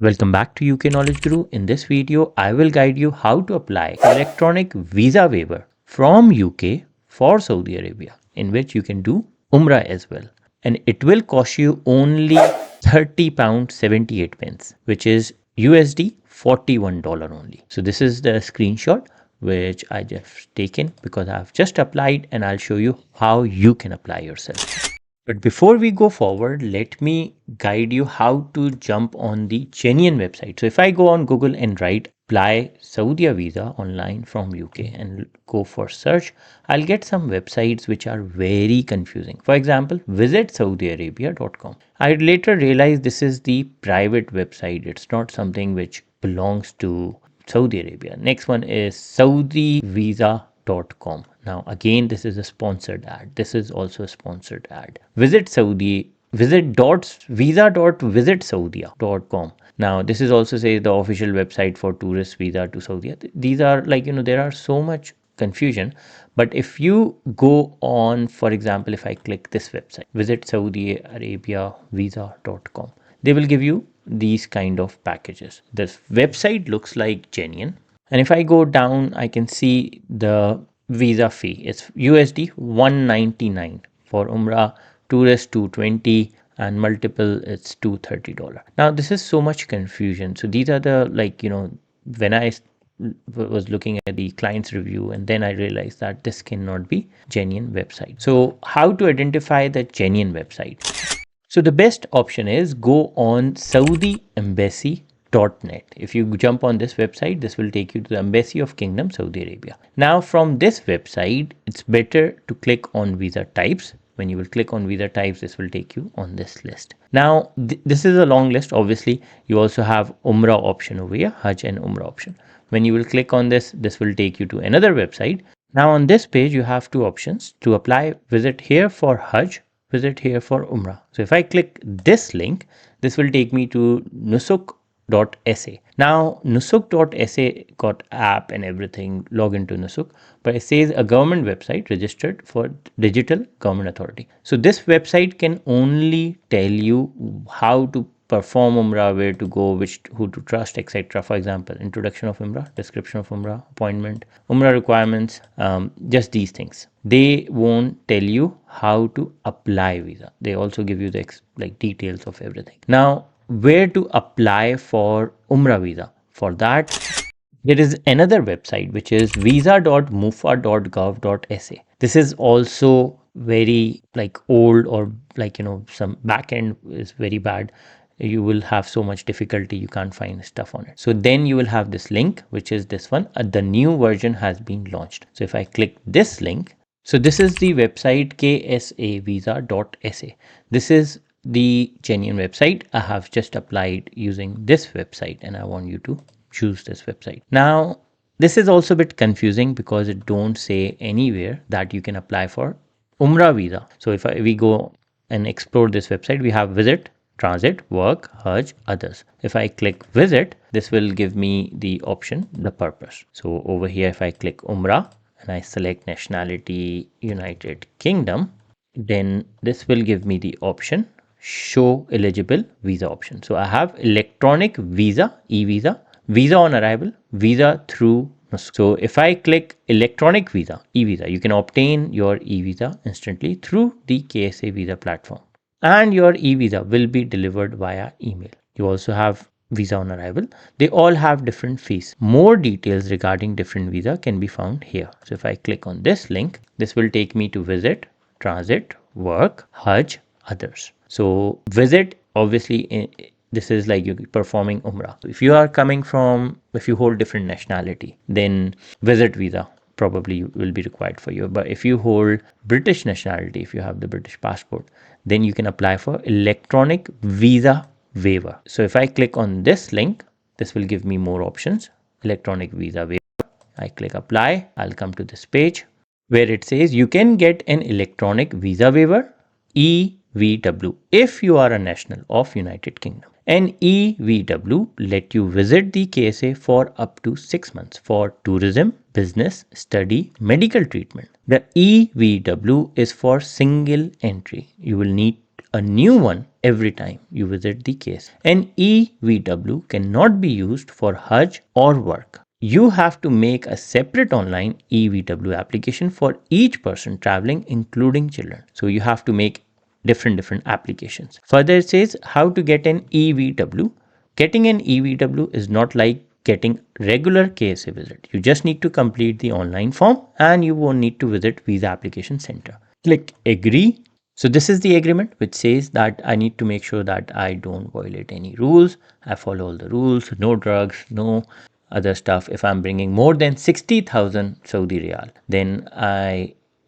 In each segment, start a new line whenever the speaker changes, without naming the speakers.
Welcome back to UK Knowledge Guru. In this video, I will guide you how to apply electronic visa waiver from UK for Saudi Arabia, in which you can do Umrah as well. And it will cost you only £30.78, which is USD $41 only. So this is the screenshot which I just taken because I've just applied, and I'll show you how you can apply yourself. But before we go forward, let me guide you how to jump on the genuine website. So if I go on Google and write apply Saudi visa online from UK and go for search, I'll get some websites which are very confusing. For example, visit saudiarabia.com. I later realized this is the private website. It's not something which belongs to Saudi Arabia. Next one is saudivisa.com. Now again, this is a sponsored ad. This is also a sponsored ad. Visit visa.visitsaudia.com. Now this is also say the official website for tourist visa to Saudi. These are like, there are so much confusion. But if you go on, for example, if I click this website, visit saudiarabia.visa.com, they will give you these kind of packages. This website looks like genuine. And if I go down, I can see the visa fee. It's USD 199 for Umrah, tourist 220, and multiple it's $230. Now this is so much confusion. So these are the when I was looking at the client's review, and then I realized that this cannot be genuine website. So how to identify the genuine website? So the best option is go on saudiembassy.net. If you jump on this website, this will take you to the Embassy of Kingdom Saudi Arabia. Now from this website, it's better to click on visa types. When you will click on visa types, this will take you on this list. Now this is a long list. Obviously, you also have Umrah option over here, Hajj and Umrah option. When you will click on this, this will take you to another website. Now on this page, you have two options to apply. Visit here for Hajj, visit here for Umrah. So if I click this link, this will take me to nusuk.sa. Now nusuk.sa got app and everything, log into Nusuk, but it says a government website registered for Digital Government Authority. So this website can only tell you how to perform Umrah, where to go, who to trust, etc. For example, introduction of Umrah, description of Umrah, appointment, Umrah requirements, just these things. They won't tell you how to apply visa. They also give you the details of everything. Now, where to apply for Umrah visa? For that, there is another website which is visa.mufa.gov.sa. This is also very old, or some backend is very bad. You will have so much difficulty, you can't find stuff on it. So then you will have this link, which is this one. The new version has been launched. So if I click this link, so this is the website ksavisa.sa. This is the genuine website. I have just applied using this website, and I want you to choose this website. Now this is also a bit confusing because it don't say anywhere that you can apply for Umrah visa. So if we go and explore this website, we have visit, transit, work, Hajj, others. If I click visit, this will give me the option, the purpose. So over here, if I click Umrah and I select nationality United Kingdom, then this will give me the option show eligible visa option. So I have electronic visa, e-visa, visa on arrival, visa through. So if I click electronic visa, e-visa, you can obtain your e-visa instantly through the KSA visa platform, and your e-visa will be delivered via email. You also have visa on arrival. They all have different fees. More details regarding different visa can be found here. So if I click on this link, this will take me to visit, transit, work, Hajj, others. So visit, obviously, this is like you're performing Umrah. If you are coming from, if you hold different nationality, then visit visa probably will be required for you. But if you hold British nationality, if you have the British passport, then you can apply for electronic visa waiver. So if I click on this link, this will give me more options. Electronic visa waiver. I click apply. I'll come to this page where it says you can get an electronic visa waiver, EVW, if you are a national of United Kingdom. An EVW let you visit the KSA for up to 6 months for tourism, business, study, medical treatment. The EVW is for single entry. You will need a new one every time you visit the KSA. An EVW cannot be used for Hajj or work. You have to make a separate online EVW application for each person traveling, including children. So you have to make different applications. Further, it says how to get an EVW. Getting an EVW is not like getting regular KSA visit. You just need to complete the online form and you won't need to visit Visa Application Center. Click agree. So this is the agreement which says that I need to make sure that I don't violate any rules. I follow all the rules, no drugs, no other stuff. If I'm bringing more than 60,000 Saudi Riyal, then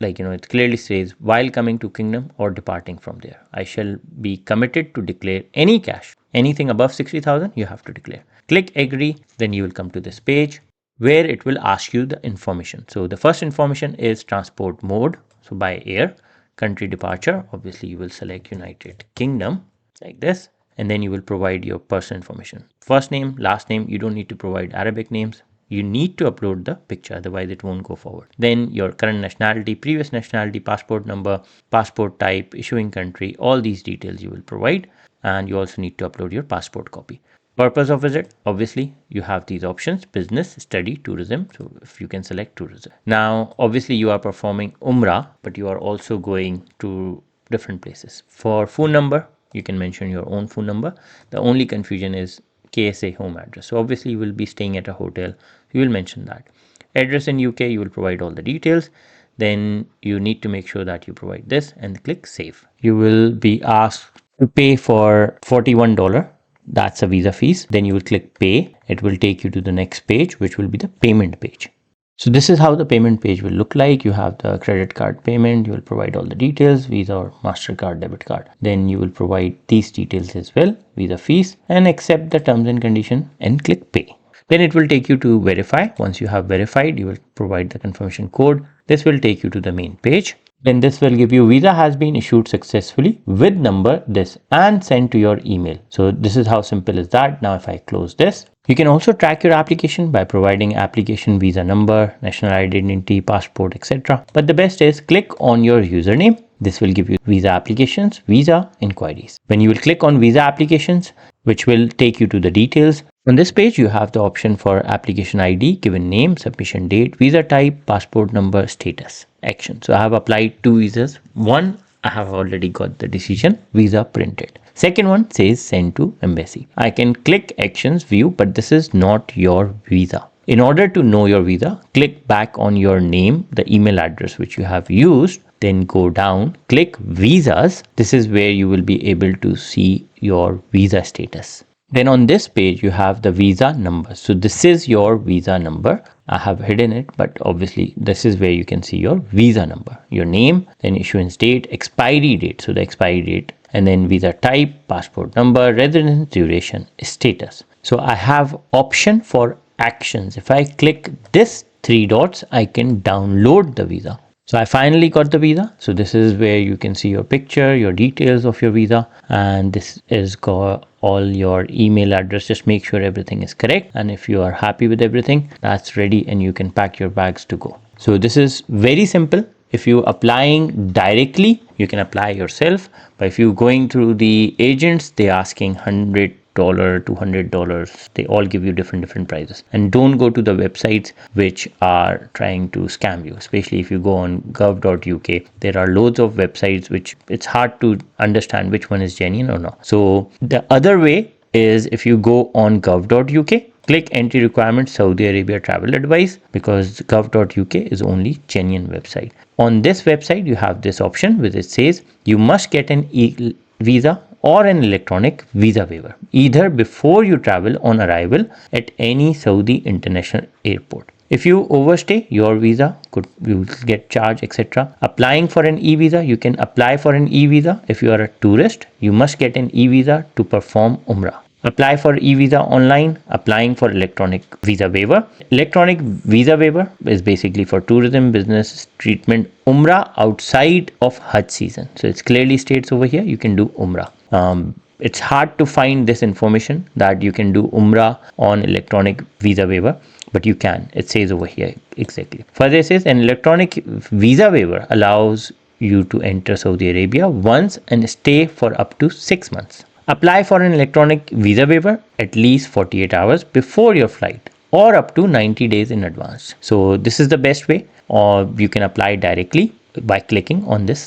it clearly says while coming to kingdom or departing from there, I shall be committed to declare any cash. Anything above 60,000 you have to declare. Click agree, then you will come to this page where it will ask you the information. So the first information is transport mode. So by air, country departure, obviously you will select United Kingdom like this, and then you will provide your personal information. First name, last name, you don't need to provide Arabic names. You need to upload the picture, otherwise it won't go forward. Then your current nationality, previous nationality, passport number, passport type, issuing country, all these details you will provide. And you also need to upload your passport copy. Purpose of visit, obviously you have these options: business, study, tourism. So if you can select tourism. Now obviously you are performing Umrah, but you are also going to different places. For phone number, you can mention your own phone number. The only confusion is KSA home address. So obviously you will be staying at a hotel, you will mention that. Address in UK, you will provide all the details. Then you need to make sure that you provide this and click save. You will be asked to pay for $41. That's a visa fees. Then you will click pay. It will take you to the next page, which will be the payment page. So this is how the payment page will look like. You have the credit card payment. You will provide all the details, Visa or MasterCard, debit card. Then you will provide these details as well, Visa fees, and accept the terms and condition and click pay. Then it will take you to verify. Once you have verified, you will provide the confirmation code. This will take you to the main page. Then this will give you visa has been issued successfully with number this and sent to your email. So this is how simple is that. Now if I close this, you can also track your application by providing application visa number, national identity, passport, etc. But the best is click on your username. This will give you visa applications, visa inquiries. When you will click on visa applications, which will take you to the details. On this page, you have the option for application ID, given name, submission date, visa type, passport number, status, action. So I have applied 2 visas. One, I have already got the decision, visa printed. Second one says send to embassy. I can click actions view, but this is not your visa. In order to know your visa, click back on your name, the email address which you have used, then go down, click visas. This is where you will be able to see your visa status. Then on this page, you have the visa number. So this is your visa number. I have hidden it, but obviously this is where you can see your visa number, your name, then issuance date, expiry date. So the expiry date, and then visa type, passport number, residence duration, status. So I have option for actions. If I click this 3 dots, I can download the visa. So I finally got the visa. So this is where you can see your picture, your details of your visa, and this is got all your email address. Just make sure everything is correct, and if you are happy with everything, that's ready and you can pack your bags to go. So this is very simple. If you applying directly, you can apply yourself, but if you going through the agents, they asking $100, $200. They all give you different prices. And don't go to the websites which are trying to scam you, especially if you go on gov.uk. There are loads of websites which it's hard to understand which one is genuine or not. So the other way is if you go on gov.uk, click entry requirements Saudi Arabia travel advice, because gov.uk is only genuine website. On this website, you have this option which it says you must get an visa or an electronic visa waiver either before you travel on arrival at any Saudi international airport. If you overstay, your visa you will get charged, etc. Applying for an e-visa, you can apply for an e-visa. If you are a tourist, you must get an e-visa to perform Umrah. Apply for e-visa online, applying for electronic visa waiver. Electronic visa waiver is basically for tourism, business, treatment, Umrah outside of Hajj season. So it clearly states over here, you can do Umrah. It's hard to find this information that you can do Umrah on electronic visa waiver, but you can. It says over here exactly. Further, it says an electronic visa waiver allows you to enter Saudi Arabia once and stay for up to 6 months. Apply for an electronic visa waiver at least 48 hours before your flight or up to 90 days in advance. So this is the best way, or you can apply directly by clicking on this